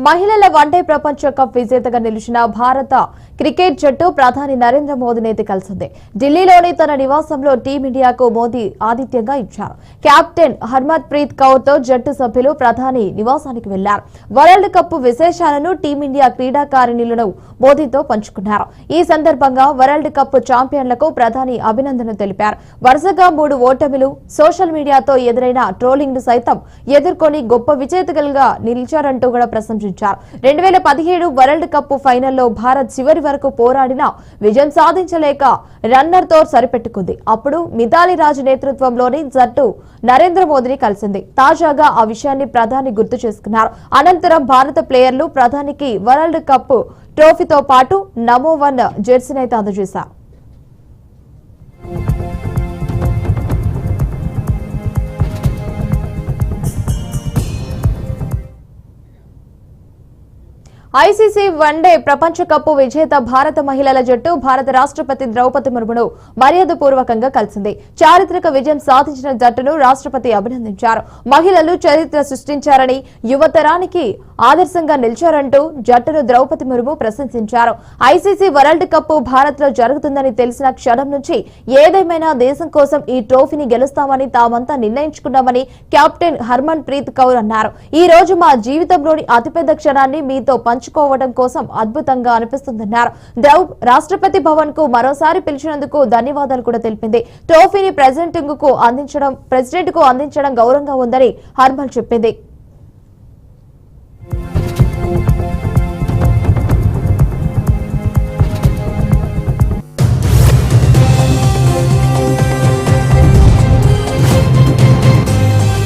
మహిళల వన్డే ప్రపంచ కప్ విజేతగా నిలిచిన భారత క్రికెట్ జట్టు ప్రధాని నరేంద్ర మోదీని కలిసింది. ఢిల్లీలోని తన నివాసంలో టీమిండియాకు మోదీ ఆతిథ్యంగా ఇచ్చారు. కెప్టెన్ హర్మన్ ప్రీత్ కౌర్ తో జట్టు సభ్యులు ప్రధాని నివాసానికి వెళ్లారు. వరల్డ్ కప్ విశేషాలను టీమిండియా క్రీడాకారిణులను మోదీతో పంచుకున్నారు. ఈ సందర్భంగా వరల్డ్ కప్ ఛాంపియన్లకు ప్రధాని అభినందనలు తెలిపారు. వరుసగా 3 ఓటమిలు, సోషల్ మీడియాతో ఎదురైన ట్రోలింగ్ ను సైతం ఎదుర్కొని గొప్ప విజేతలుగా నిలిచారంటూ కూడా ప్రశంసించారు. 2017 వరల్డ్ కప్ ఫైనల్లో భారత్ చివరి వరకు పోరాడినా విజయం సాధించలేక రన్నర్ తో సరిపెట్టుకుంది. అప్పుడు మిథాలీ రాజ్ నేతృత్వంలోని జట్టు నరేంద్ర మోదీని కలిసింది. తాజాగా ఆ విషయాన్ని ప్రధాని గుర్తు చేసుకున్నారు. అనంతరం భారత ప్లేయర్లు ప్రధానికి వరల్డ్ కప్ ట్రోఫీతో పాటు నమో వన్ జెర్సీని అయితే అందజేశారు. ఐసీసీ వన్డే ప్రపంచ కప్ విజేత భారత మహిళల జట్టు భారత రాష్ట్రపతి ద్రౌపది ముర్మును మర్యాదపూర్వకంగా కలిసింది. చారిత్రక విజయం సాధించిన జట్టును రాష్ట్రపతి అభినందించారు. మహిళలు చరిత్ర సృష్టించారని, యువతరానికి ఆదర్శంగా నిలిచారంటూ జట్టును ద్రౌపది ముర్ము ప్రశంసించారు. ఐసీసీ వరల్డ్ కప్ భారత్ లో జరుగుతుందని తెలిసిన క్షణం నుంచి ఏదేమైనా దేశం కోసం ఈ ట్రోఫీని గెలుస్తామని తామంతా నిర్ణయించుకున్నామని కెప్టెన్ హర్మన్ ప్రీత్ కౌర్ అన్నారు. ఈ రోజు మా జీవితంలోని అతిపెద్ద క్షణాన్ని మీతో పంచుకోవడం కోసం అద్భుతంగా అనిపిస్తుందన్నారు. రాష్ట్రపతి భవన్ కు మరోసారి పిలిచినందుకు ధన్యవాదాలు కూడా తెలిపింది. ట్రోఫీని ప్రెసిడెంట్ కు అందించడం గౌరవంగా ఉందని హర్మన్ చెప్పింది.